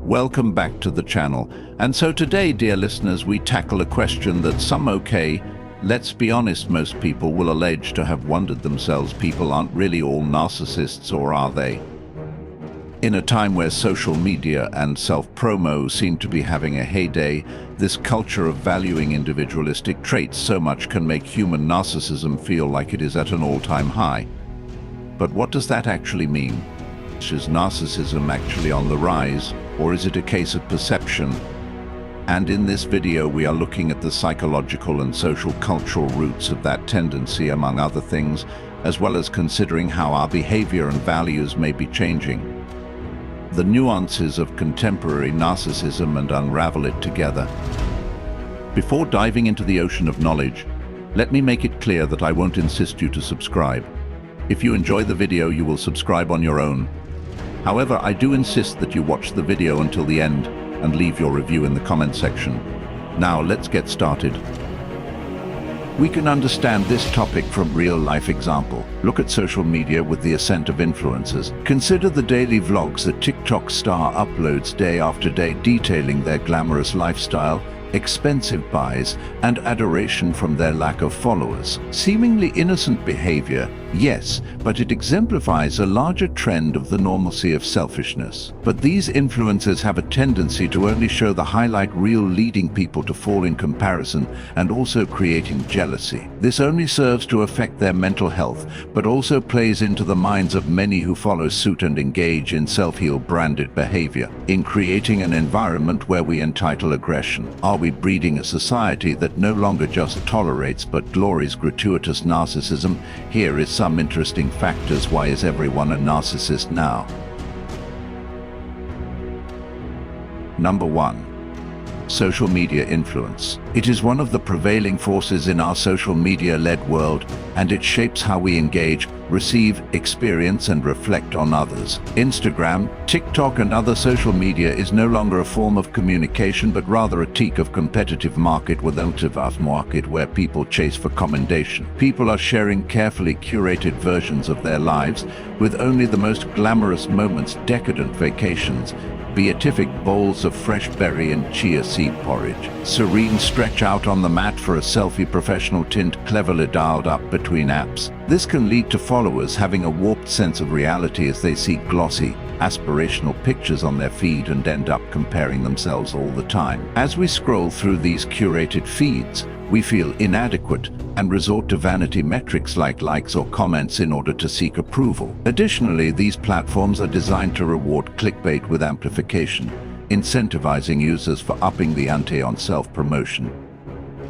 Welcome back to the channel. And so today, dear listeners, we tackle a question that let's be honest, most people will allege to have wondered themselves, people aren't really all narcissists, or are they? In a time where social media and self-promo seem to be having a heyday, this culture of valuing individualistic traits so much can make human narcissism feel like it is at an all-time high. But what does that actually mean? Is narcissism actually on the rise, or is it a case of perception? And in this video we are looking at the psychological and social cultural roots of that tendency, among other things, as well as considering how our behavior and values may be changing. The nuances of contemporary narcissism and unravel it together. Before diving into the ocean of knowledge, let me make it clear that I won't insist you to subscribe. If you enjoy the video, you will subscribe on your own. However, I do insist that you watch the video until the end and leave your review in the comment section. Now, let's get started. We can understand this topic from real-life example. Look at social media with the ascent of influencers. Consider the daily vlogs that TikTok star uploads day after day, detailing their glamorous lifestyle, expensive buys, and adoration from their lack of followers. Seemingly innocent behavior, yes, but it exemplifies a larger trend of the normalcy of selfishness. But these influencers have a tendency to only show the highlight reel, leading people to fall in comparison and also creating jealousy. This only serves to affect their mental health, but also plays into the minds of many who follow suit and engage in self-heal branded behavior. In creating an environment where we entitle aggression, are we breeding a society that no longer just tolerates but glories gratuitous narcissism? Here is some interesting factors. Why is everyone a narcissist now? Number 1. Social media influence. It is one of the prevailing forces in our social media-led world, and it shapes how we engage, receive, experience, and reflect on others. Instagram, TikTok, and other social media is no longer a form of communication, but rather a teak of competitive market where people chase for commendation. People are sharing carefully curated versions of their lives, with only the most glamorous moments, decadent vacations, beatific bowls of fresh berry and chia seed porridge, serene stretch out on the mat for a selfie, professional tint cleverly dialed up between apps. This can lead to followers having a warped sense of reality as they see glossy, aspirational pictures on their feed and end up comparing themselves all the time. As we scroll through these curated feeds, we feel inadequate and resort to vanity metrics like likes or comments in order to seek approval. Additionally, these platforms are designed to reward clickbait with amplification, incentivizing users for upping the ante on self-promotion.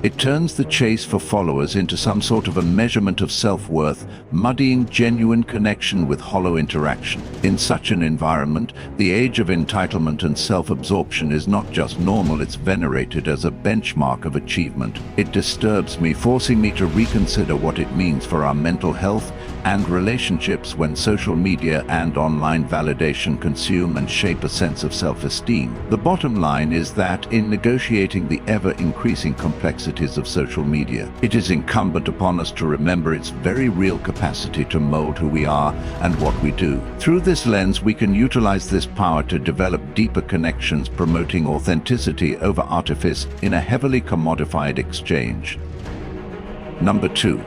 It turns the chase for followers into some sort of a measurement of self-worth, muddying genuine connection with hollow interaction. In such an environment, the age of entitlement and self-absorption is not just normal, it's venerated as a benchmark of achievement. It disturbs me, forcing me to reconsider what it means for our mental health and relationships when social media and online validation consume and shape a sense of self-esteem. The bottom line is that in negotiating the ever-increasing complexity of social media, it is incumbent upon us to remember its very real capacity to mold who we are and what we do. Through this lens, we can utilize this power to develop deeper connections, promoting authenticity over artifice in a heavily commodified exchange. Number 2.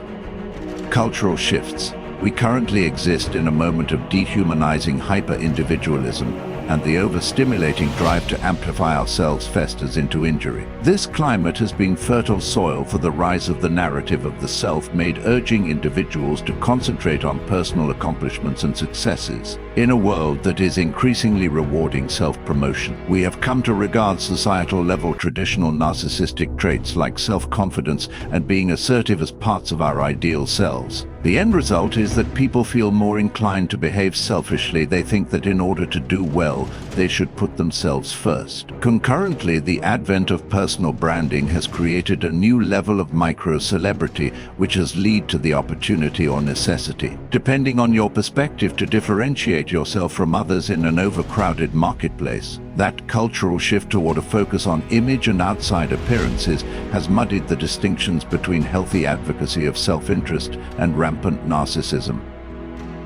Cultural shifts. We currently exist in a moment of dehumanizing hyper-individualism, and the overstimulating drive to amplify ourselves festers into injury. This climate has been fertile soil for the rise of the narrative of the self-made, urging individuals to concentrate on personal accomplishments and successes. In a world that is increasingly rewarding self-promotion, we have come to regard societal-level traditional narcissistic traits like self-confidence and being assertive as parts of our ideal selves. The end result is that people feel more inclined to behave selfishly. They think that in order to do well, they should put themselves first. Concurrently, the advent of personal branding has created a new level of micro-celebrity, which has led to the opportunity or necessity, depending on your perspective, to differentiate yourself from others in an overcrowded marketplace. That cultural shift toward a focus on image and outside appearances has muddied the distinctions between healthy advocacy of self-interest and rampant narcissism.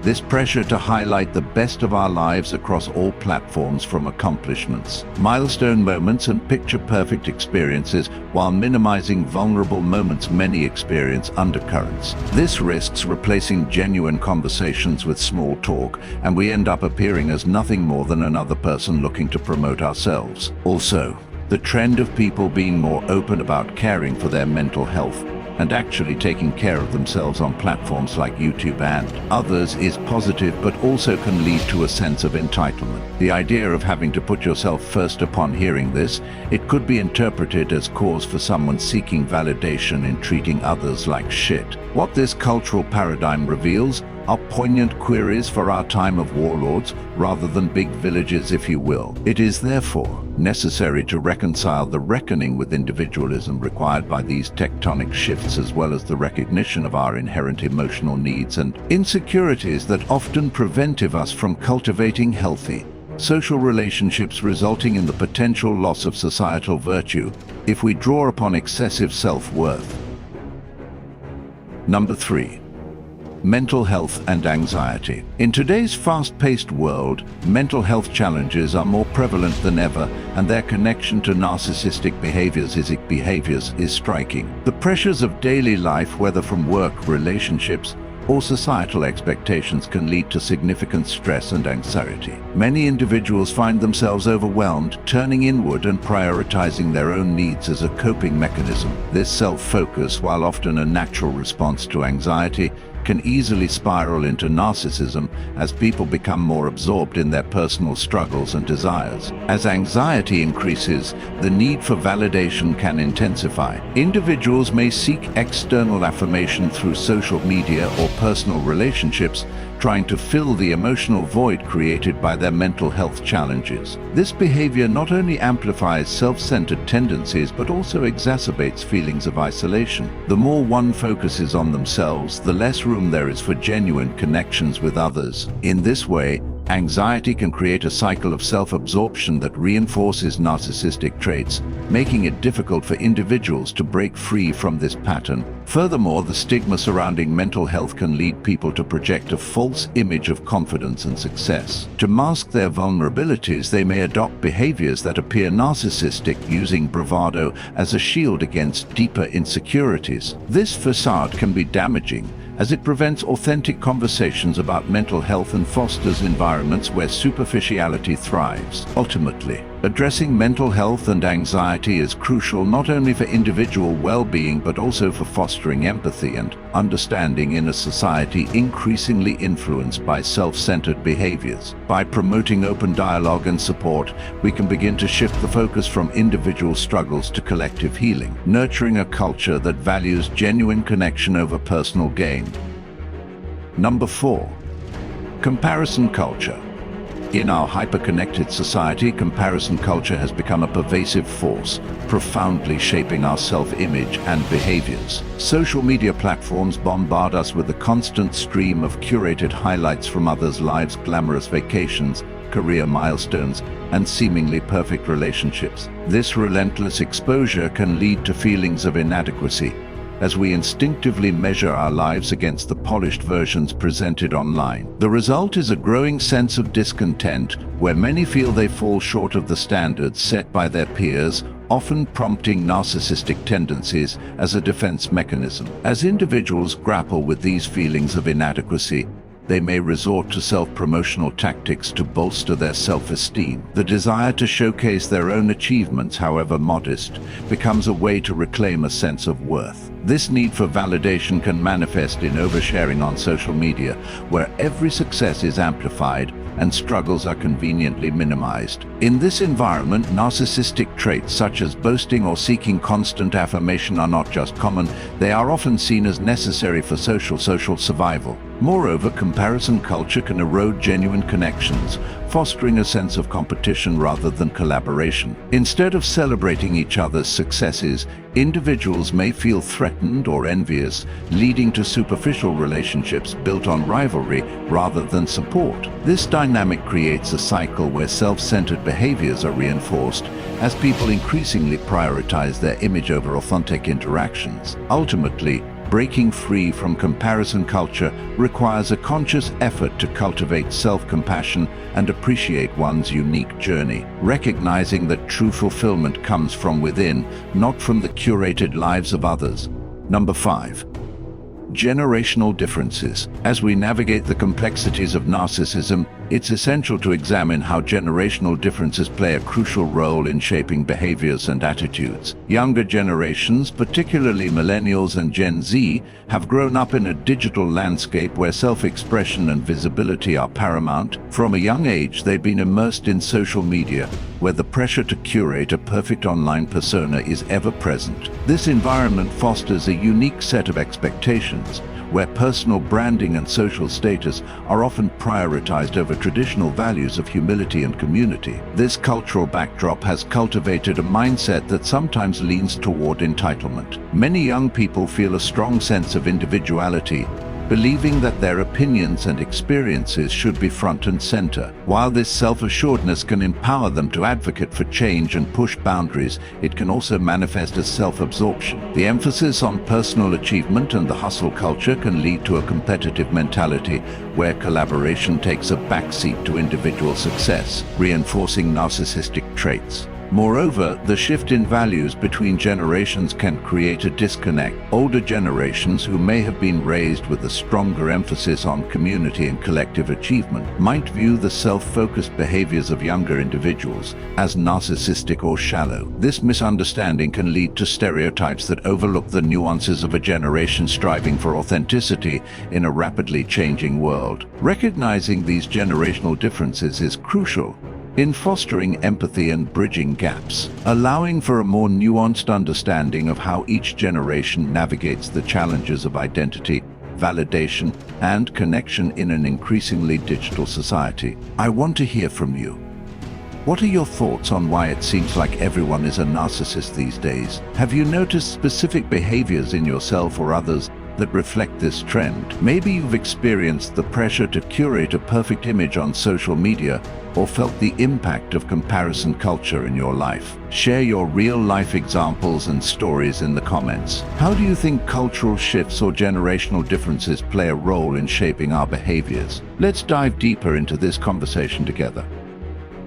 This pressure to highlight the best of our lives across all platforms, from accomplishments, milestone moments and picture-perfect experiences, while minimizing vulnerable moments many experience undercurrents. This risks replacing genuine conversations with small talk, and we end up appearing as nothing more than another person looking to promote ourselves. Also, the trend of people being more open about caring for their mental health and actually taking care of themselves on platforms like YouTube and others is positive, but also can lead to a sense of entitlement. The idea of having to put yourself first. Upon hearing this, it could be interpreted as cause for someone seeking validation in treating others like shit. What this cultural paradigm reveals are poignant queries for our time of warlords rather than big villages, if you will. It is therefore necessary to reconcile the reckoning with individualism required by these tectonic shifts, as well as the recognition of our inherent emotional needs and insecurities that often prevent us from cultivating healthy social relationships, resulting in the potential loss of societal virtue if we draw upon excessive self-worth. Number 3. Mental health and anxiety. In today's fast-paced world, mental health challenges are more prevalent than ever, and their connection to narcissistic behaviors is striking. The pressures of daily life, whether from work, relationships, or societal expectations, can lead to significant stress and anxiety. Many individuals find themselves overwhelmed, turning inward and prioritizing their own needs as a coping mechanism. This self-focus, while often a natural response to anxiety, can easily spiral into narcissism as people become more absorbed in their personal struggles and desires. As anxiety increases, the need for validation can intensify. Individuals may seek external affirmation through social media or personal relationships, trying to fill the emotional void created by their mental health challenges. This behavior not only amplifies self-centered tendencies but also exacerbates feelings of isolation. The more one focuses on themselves, the less room there is for genuine connections with others. In this way, anxiety can create a cycle of self-absorption that reinforces narcissistic traits, making it difficult for individuals to break free from this pattern. Furthermore, the stigma surrounding mental health can lead people to project a false image of confidence and success. To mask their vulnerabilities, they may adopt behaviors that appear narcissistic, using bravado as a shield against deeper insecurities. This facade can be damaging, as it prevents authentic conversations about mental health and fosters environments where superficiality thrives. Ultimately, addressing mental health and anxiety is crucial not only for individual well-being but also for fostering empathy and understanding in a society increasingly influenced by self-centered behaviors. By promoting open dialogue and support, we can begin to shift the focus from individual struggles to collective healing, nurturing a culture that values genuine connection over personal gain. Number 4. Comparison culture. In our hyper-connected society, comparison culture has become a pervasive force, profoundly shaping our self-image and behaviors. Social media platforms bombard us with a constant stream of curated highlights from others' lives, glamorous vacations, career milestones, and seemingly perfect relationships. This relentless exposure can lead to feelings of inadequacy, as we instinctively measure our lives against the polished versions presented online. The result is a growing sense of discontent, where many feel they fall short of the standards set by their peers, often prompting narcissistic tendencies as a defense mechanism. As individuals grapple with these feelings of inadequacy, they may resort to self-promotional tactics to bolster their self-esteem. The desire to showcase their own achievements, however modest, becomes a way to reclaim a sense of worth. This need for validation can manifest in oversharing on social media, where every success is amplified and struggles are conveniently minimized. In this environment, narcissistic traits such as boasting or seeking constant affirmation are not just common, they are often seen as necessary for social survival. Moreover, comparison culture can erode genuine connections, fostering a sense of competition rather than collaboration. Instead of celebrating each other's successes, individuals may feel threatened or envious, leading to superficial relationships built on rivalry rather than support. This dynamic creates a cycle where self-centered behaviors are reinforced as people increasingly prioritize their image over authentic interactions. Ultimately, Breaking free from comparison culture requires a conscious effort to cultivate self-compassion and appreciate one's unique journey, recognizing that true fulfillment comes from within, not from the curated lives of others. Number 5. Generational differences. As we navigate the complexities of narcissism, it's essential to examine how generational differences play a crucial role in shaping behaviors and attitudes. Younger generations, particularly millennials and Gen Z, have grown up in a digital landscape where self-expression and visibility are paramount. From a young age, they've been immersed in social media, where the pressure to curate a perfect online persona is ever present. This environment fosters a unique set of expectations, where personal branding and social status are often prioritized over traditional values of humility and community. This cultural backdrop has cultivated a mindset that sometimes leans toward entitlement. Many young people feel a strong sense of individuality, believing that their opinions and experiences should be front and center. While this self-assuredness can empower them to advocate for change and push boundaries, it can also manifest as self-absorption. The emphasis on personal achievement and the hustle culture can lead to a competitive mentality where collaboration takes a backseat to individual success, reinforcing narcissistic traits. Moreover, the shift in values between generations can create a disconnect. Older generations, who may have been raised with a stronger emphasis on community and collective achievement, might view the self-focused behaviors of younger individuals as narcissistic or shallow. This misunderstanding can lead to stereotypes that overlook the nuances of a generation striving for authenticity in a rapidly changing world. Recognizing these generational differences is crucial in fostering empathy and bridging gaps, allowing for a more nuanced understanding of how each generation navigates the challenges of identity, validation, and connection in an increasingly digital society. I want to hear from you. What are your thoughts on why it seems like everyone is a narcissist these days? Have you noticed specific behaviors in yourself or others that reflect this trend? Maybe you've experienced the pressure to curate a perfect image on social media or felt the impact of comparison culture in your life. Share your real-life examples and stories in the comments. How do you think cultural shifts or generational differences play a role in shaping our behaviors? Let's dive deeper into this conversation together.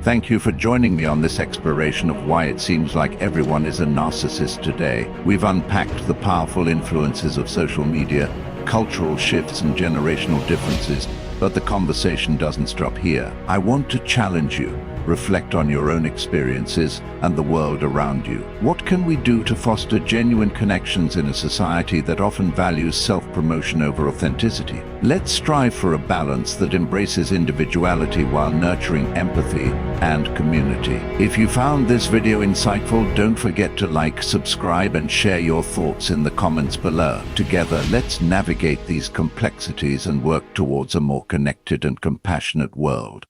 Thank you for joining me on this exploration of why it seems like everyone is a narcissist today. We've unpacked the powerful influences of social media, cultural shifts and generational differences, but the conversation doesn't stop here. I want to challenge you. Reflect on your own experiences and the world around you. What can we do to foster genuine connections in a society that often values self-promotion over authenticity? Let's strive for a balance that embraces individuality while nurturing empathy and community. If you found this video insightful, don't forget to like, subscribe, and share your thoughts in the comments below. Together, let's navigate these complexities and work towards a more connected and compassionate world.